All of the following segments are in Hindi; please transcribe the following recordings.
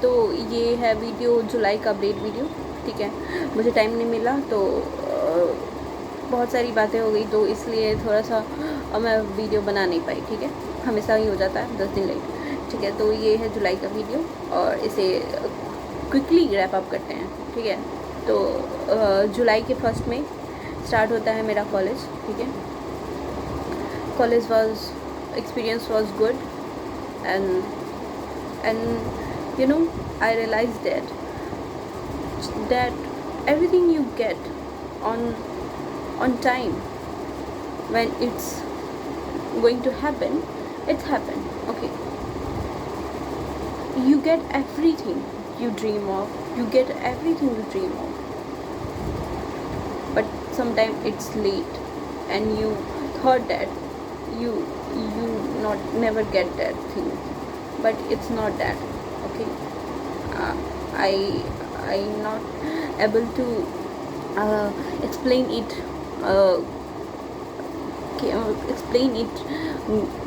तो ये है वीडियो जुलाई का अपडेट वीडियो, ठीक है। मुझे टाइम नहीं मिला तो बहुत सारी बातें हो गई, तो इसलिए थोड़ा सा मैं वीडियो बना नहीं पाई, ठीक है। हमेशा ही हो जाता है 10 दिन लेट, ठीक है। तो ये है जुलाई का वीडियो और इसे क्विकली रैप अप करते हैं, ठीक है। तो जुलाई के फर्स्ट में स्टार्ट होता है मेरा कॉलेज, ठीक है। College experience was good, and you know, I realized that everything you get on time, when it's going to happen, it's happened, okay. You get everything you dream of, but sometimes it's late and you thought that you never get that thing, but it's not that, okay. I not able to explain it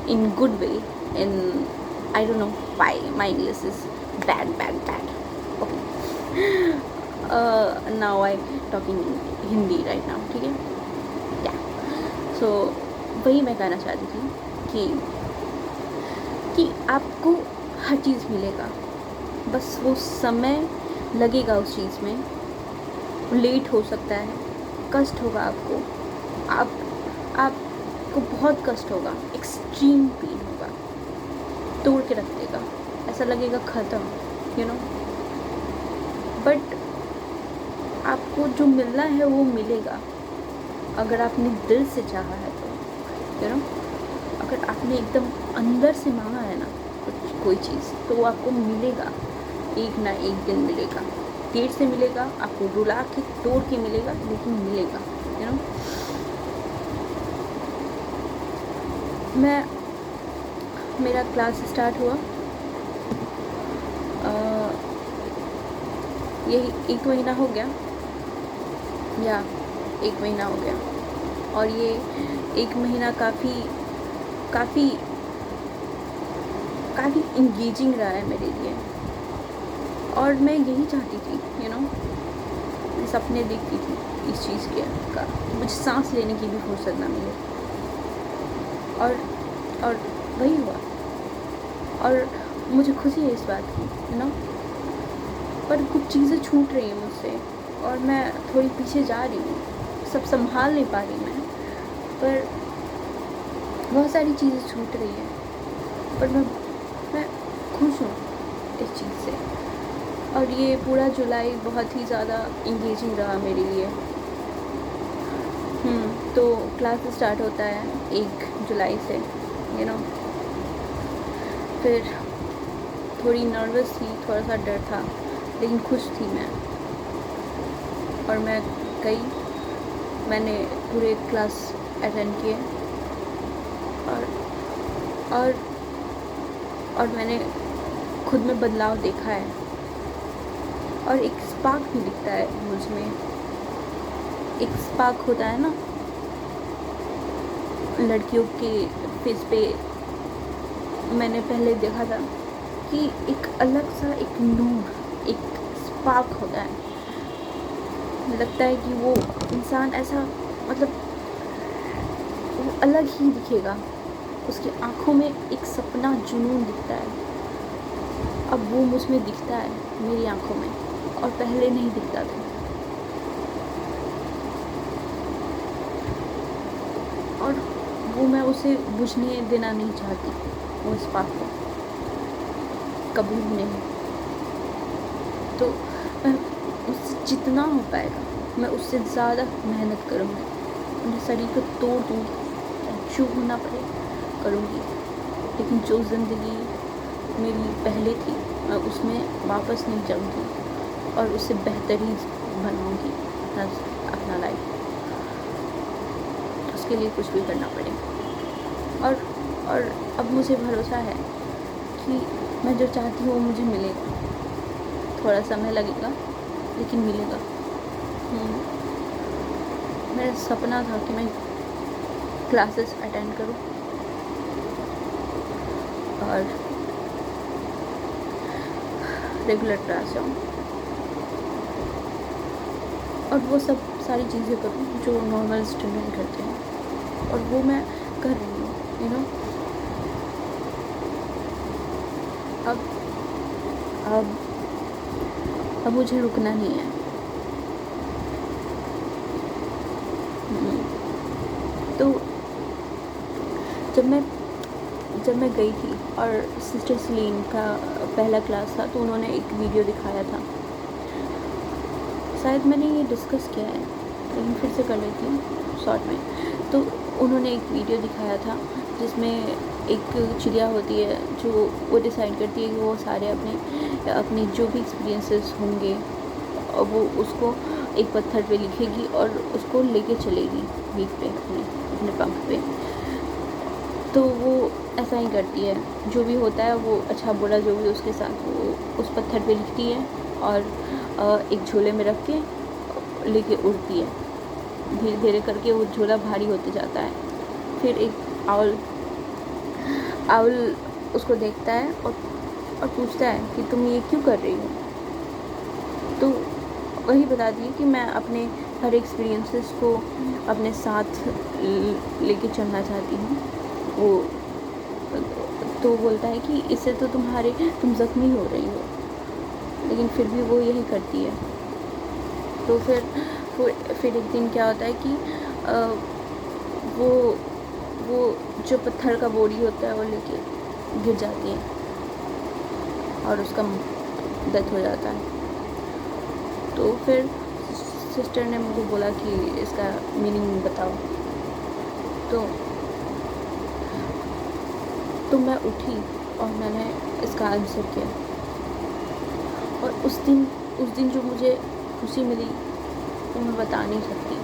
in good way, and I don't know why my English is bad, okay. Now I talking Hindi right now, ठीक है। Yeah, so वही मैं कहना चाहती थी कि आपको हर चीज़ मिलेगा, बस वो समय लगेगा उस चीज़ में, लेट हो सकता है, कष्ट होगा आपको बहुत कष्ट होगा, एक्सट्रीम पेन होगा, तोड़ के रख देगा, ऐसा लगेगा ख़त्म, यू नो। बट आपको जो मिलना है वो मिलेगा, अगर आपने दिल से चाहा है तो, यू नो। अगर आपने एकदम अंदर से मांगा है ना कोई चीज़, तो वो आपको मिलेगा, एक ना एक दिन मिलेगा, देर से मिलेगा, आपको रुला के तोड़ के मिलेगा, लेकिन मिलेगा, यू नो। मेरा क्लास स्टार्ट हुआ यही 1 महीना हो गया, या 1 महीना हो गया, और ये 1 महीना काफ़ी इंगेजिंग रहा है मेरे लिए, और मैं यही चाहती थी, यू नो। मैं सपने देखती थी इस चीज़ का, मुझे सांस लेने की भी फुर्सत ना मिले, और वही हुआ, और मुझे खुशी है इस बात की, यू नो। पर कुछ चीज़ें छूट रही हैं मुझसे, और मैं थोड़ी पीछे जा रही हूँ, सब संभाल नहीं पा रही मैं, पर बहुत सारी चीज़ें छूट रही हैं, पर मैं खुश हूँ इस चीज़ से। और ये पूरा जुलाई बहुत ही ज़्यादा इंगेजिंग रहा मेरे लिए। तो क्लास स्टार्ट होता है 1 जुलाई से, यू नो। फिर थोड़ी नर्वस थी, थोड़ा सा डर था, लेकिन खुश थी मैं, और मैं गई, मैंने पूरे क्लास अटेंड किए, और मैंने खुद में बदलाव देखा है, और एक स्पार्क भी दिखता है मुझ में। एक स्पार्क होता है ना लड़कियों के फेस पे, मैंने पहले देखा था कि एक अलग सा एक नूर, एक स्पार्क होता है, लगता है कि वो इंसान ऐसा, मतलब वो अलग ही दिखेगा, उसकी आँखों में एक सपना जुनून दिखता है। अब वो मुझ में दिखता है मेरी आँखों में, और पहले नहीं दिखता था। और वो मैं उसे बुझने देना नहीं चाहती, वो स्पार्क को कभी भी नहीं। तो मैं उससे जितना हो पाएगा मैं उससे ज़्यादा मेहनत करूँगी, अपने शरीर को तोड़ दूँगी, जो होना पड़े करूँगी, लेकिन जो ज़िंदगी मेरी पहले थी मैं उसमें वापस नहीं जाऊँगी, और उससे बेहतरीन बनाऊँगी अपना लाइफ। उसके लिए कुछ भी करना पड़े, और अब मुझे भरोसा है कि मैं जो चाहती हूँ वो मुझे मिलेगा। थोड़ा समय लगेगा, लेकिन मिलेगा। मेरा सपना था कि मैं क्लासेस अटेंड करूँ, और रेगुलर क्लास जाऊँ और वो सब सारी चीज़ें करूँ जो नॉर्मल स्टूडेंट करते हैं, और वो मैं कर रही हूँ, यू नो। अब अब अब मुझे रुकना नहीं है। तो जब मैं गई थी और सिस्टर सलीन का पहला क्लास था, तो उन्होंने एक वीडियो दिखाया था, शायद मैंने ये डिस्कस किया है लेकिन फिर से कर लेती हूँ शॉर्ट में। तो उन्होंने एक वीडियो दिखाया था जिसमें एक चिड़िया होती है जो वो डिसाइड करती है कि वो सारे अपने जो भी एक्सपीरियंसेस होंगे वो उसको एक पत्थर पे लिखेगी और उसको लेके चलेगी बीच पे अपने पंख पे। तो वो ऐसा ही करती है, जो भी होता है वो अच्छा बुरा जो भी उसके साथ वो उस पत्थर पे लिखती है और एक झोले में रख के लेके उड़ती है। धीरे धीरे करके वो झोला भारी होते जाता है। फिर एक आउल उसको देखता है और पूछता है कि तुम ये क्यों कर रही हो। तो वही बताती है कि मैं अपने हर एक्सपीरियंसेस को अपने साथ लेके चलना चाहती हूँ। वो तो बोलता है कि इससे तो तुम ज़ख्मी हो रही हो, लेकिन फिर भी वो यही करती है। तो फिर एक दिन क्या होता है कि वो जो पत्थर का बोरी होता है वो लेके गिर जाती है और उसका डेथ हो जाता है। तो फिर सिस्टर ने मुझे बोला कि इसका मीनिंग बताओ। तो मैं उठी और मैंने इसका आंसर किया, और उस दिन जो मुझे खुशी मिली वो मैं बता नहीं सकती।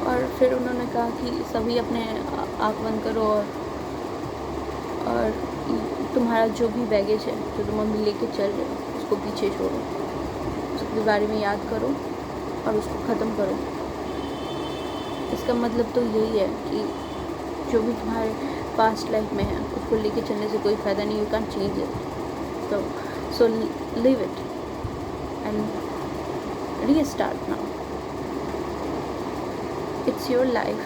और फिर उन्होंने कहा कि सभी अपने आँख बंद करो और तुम्हारा जो भी बैगेज है जो तुम अभी लेके चल रहे हो उसको पीछे छोड़ो, उसके बारे में याद करो और उसको ख़त्म करो। इसका मतलब तो यही है कि जो भी तुम्हारे पास्ट लाइफ में है उसको लेके चलने से कोई फ़ायदा नहीं, you can change it. So live it and restart now, it's your life,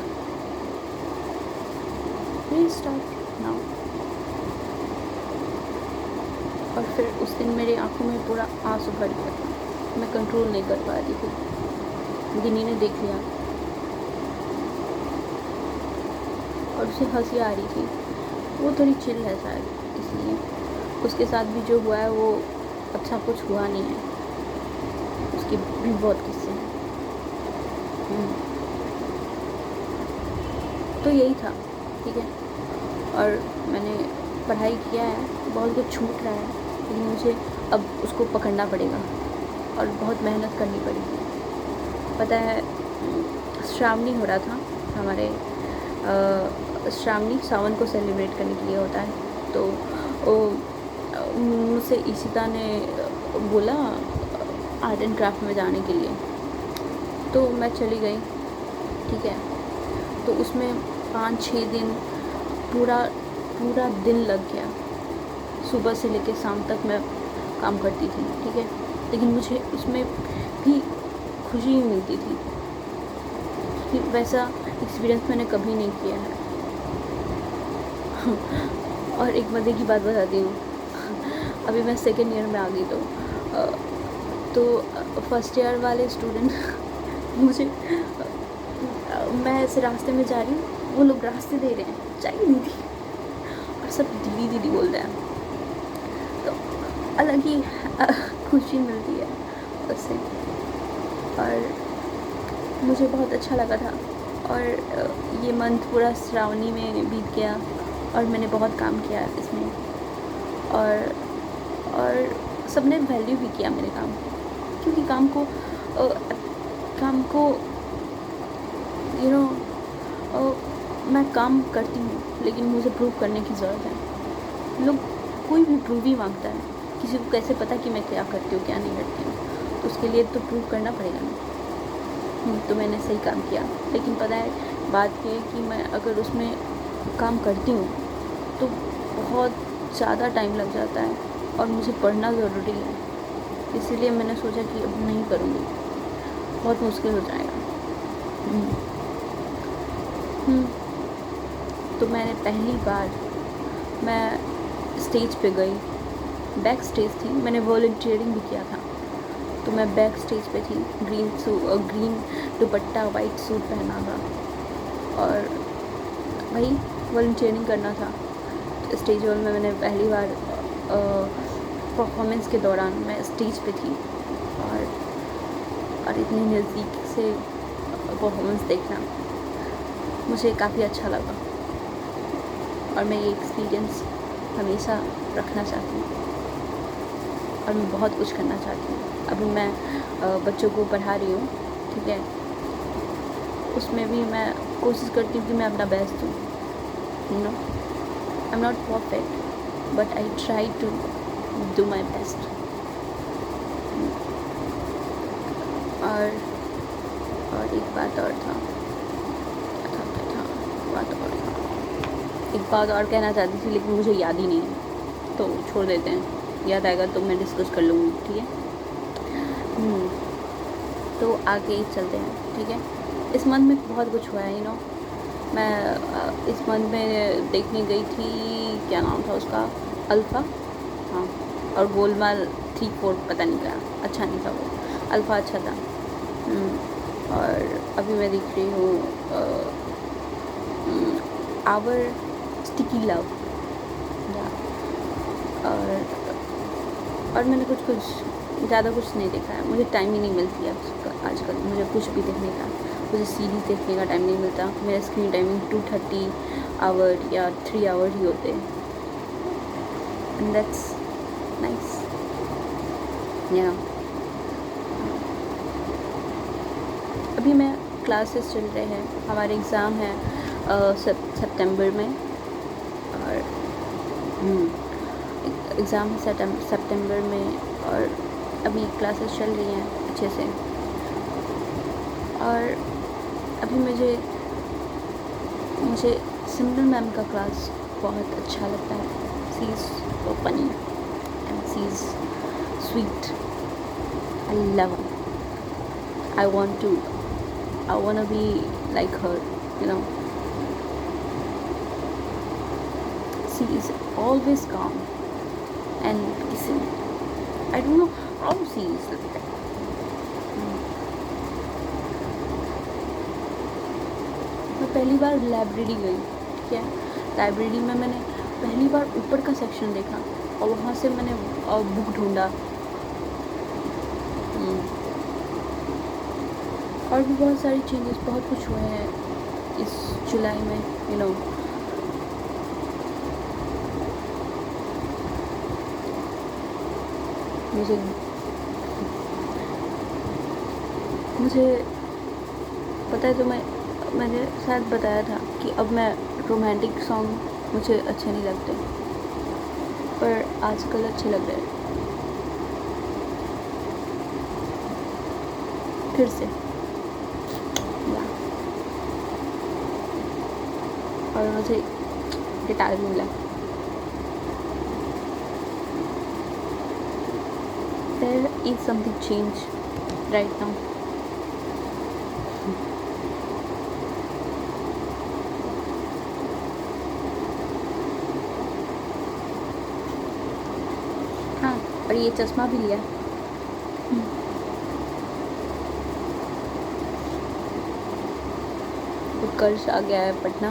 restart now. और फिर उस दिन मेरी आंखों में पूरा आंसू भर गया था, मैं कंट्रोल नहीं कर पा रही थी। गिनी ने देख लिया और उसे हंसी आ रही थी। वो थोड़ी चिल है शायद, इसलिए उसके साथ भी जो हुआ है वो अच्छा कुछ हुआ नहीं है, उसके भी बहुत किस्से हैं। तो यही था, ठीक है। और मैंने पढ़ाई किया है, बहुत कुछ छूट रहा है, लेकिन मुझे अब उसको पकड़ना पड़ेगा और बहुत मेहनत करनी पड़ेगी। पता है श्रावणी हो रहा था हमारे, श्रावणी सावन को सेलिब्रेट करने के लिए होता है। तो मुझसे ईशिता ने बोला आर्ट एंड क्राफ्ट में जाने के लिए, तो मैं चली गई, ठीक है। तो उसमें 5-6 दिन पूरा दिन लग गया, सुबह से लेकर शाम तक मैं काम करती थी, ठीक है। लेकिन मुझे उसमें भी खुशी ही मिलती थी कि वैसा एक्सपीरियंस मैंने कभी नहीं किया है। और एक मज़े की बात बताती हूँ, अभी मैं सेकेंड ईयर में आ गई, तो फर्स्ट ईयर वाले स्टूडेंट मुझे, मैं ऐसे रास्ते में जा रही हूँ, वो लोग रास्ते दे रहे हैं, चाहिए दीदी, और सब दीदी दीदी बोल रहे हैं। तो अलग ही खुशी मिलती है उससे, और मुझे बहुत अच्छा लगा था। और ये मंथ पूरा श्रावणी में बीत गया और मैंने बहुत काम किया इसमें, और सबने वैल्यू भी किया मेरे काम को, क्योंकि काम को यू नो मैं काम करती हूँ, लेकिन मुझे प्रूव करने की ज़रूरत है। लोग कोई भी प्रूव ही मांगता है, किसी को कैसे पता कि मैं क्या करती हूँ क्या नहीं करती हूँ, तो उसके लिए तो प्रूव करना पड़ेगा ना। तो मैंने सही काम किया, लेकिन पता है बात ये है कि मैं अगर उसमें काम करती हूँ तो बहुत ज़्यादा टाइम लग जाता है, और मुझे पढ़ना ज़रूरी है, इसीलिए मैंने सोचा कि अब नहीं करूँगी, बहुत मुश्किल हो जाएगा। तो मैंने पहली बार मैं स्टेज पे गई, बैक स्टेज थी, मैंने वॉलंटियरिंग भी किया था, तो मैं बैक स्टेज पे थी, ग्रीन दुपट्टा वाइट सूट पहना था और वही वॉलंटियरिंग करना था। स्टेज हॉल में मैंने पहली बार परफॉर्मेंस के दौरान मैं स्टेज पे थी और इतनी नज़दीक से परफॉर्मेंस देखना मुझे काफ़ी अच्छा लगा और मैं ये एक्सपीरियंस हमेशा रखना चाहती हूँ और मैं बहुत कुछ करना चाहती हूँ। अभी मैं बच्चों को पढ़ा रही हूँ, ठीक है, उसमें भी मैं कोशिश करती हूँ कि मैं अपना बेस्ट दूँ, you know. I am not perfect but I try to do my best. और एक बात और था, एक बात और कहना चाहती थी लेकिन मुझे याद ही नहीं है, तो छोड़ देते हैं, याद आएगा तो मैं डिस्कस कर लूँगी, ठीक है। तो आगे चलते हैं, ठीक है। इस मंथ में बहुत कुछ हुआ है, यू नो। मैं इस मंथ में देखने गई थी, क्या नाम था उसका, अल्फ़ा, हाँ, और गोलमाल 3-4 पता नहीं क्या, अच्छा नहीं था वो, अल्फ़ा अच्छा था। और अभी मैं देख रही हूँ आवर स्टिकी लव, और मैंने कुछ ज़्यादा कुछ नहीं देखा है, मुझे टाइम ही नहीं मिलती है आजकल मुझे कुछ भी देखने का, मुझे सीरीज़ देखने का टाइम नहीं मिलता। मेरा स्क्रीन टाइमिंग 230 आवर या 3 आवर ही होते हैं, एंड दैट्स नाइस, या। अभी मैं क्लासेस चल रहे हैं, हमारे एग्ज़ाम है सितंबर में, और एग्ज़ाम है सितंबर में, और अभी क्लासेस चल रही हैं अच्छे से। और अभी मुझे सिमरन मैम का क्लास बहुत अच्छा लगता है। She is so funny and she is sweet, I love her, I want to be like her, you know. She is always calm and kissing. I don't know how she is like that. मैं पहली बार लाइब्रेरी गई, ठीक है। लाइब्रेरी में मैंने पहली बार ऊपर का सेक्शन देखा और वहाँ से मैंने बुक ढूंढा। और भी बहुत सारी चेंजेस, बहुत कुछ हुए हैं इस जुलाई में, यू नो। मुझे पता है, तो मैंने शायद बताया था कि अब मैं रोमांटिक सॉन्ग मुझे अच्छे नहीं लगते, पर आजकल अच्छे लग रहे हैं फिर से, और मुझे गिटार भी मिला। There is something change right now. हाँ, और ये चश्मा भी लिया। उत्कर्ष आ गया है पटना,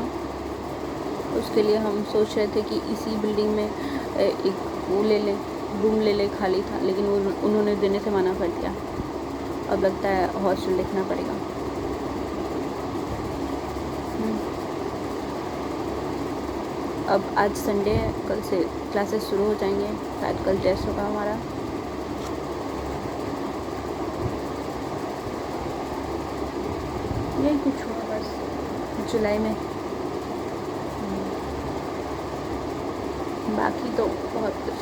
उसके लिए हम सोच रहे थे कि इसी बिल्डिंग में एक वो ले लें, रूम ले ले, खाली था, लेकिन उन्होंने देने से मना कर दिया। अब लगता है हॉस्टल देखना पड़ेगा। अब आज संडे है, कल से क्लासेस शुरू हो जाएंगे, शायद कल टेस्ट होगा हमारा। यही कुछ हुआ बस जुलाई में, बाकी तो बहुत कुछ।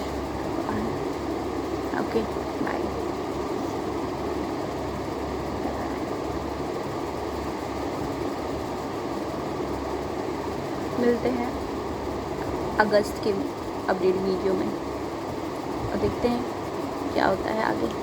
Okay, bye. मिलते हैं अगस्त के अपडेट वीडियो में। देखते हैं क्या होता है आगे।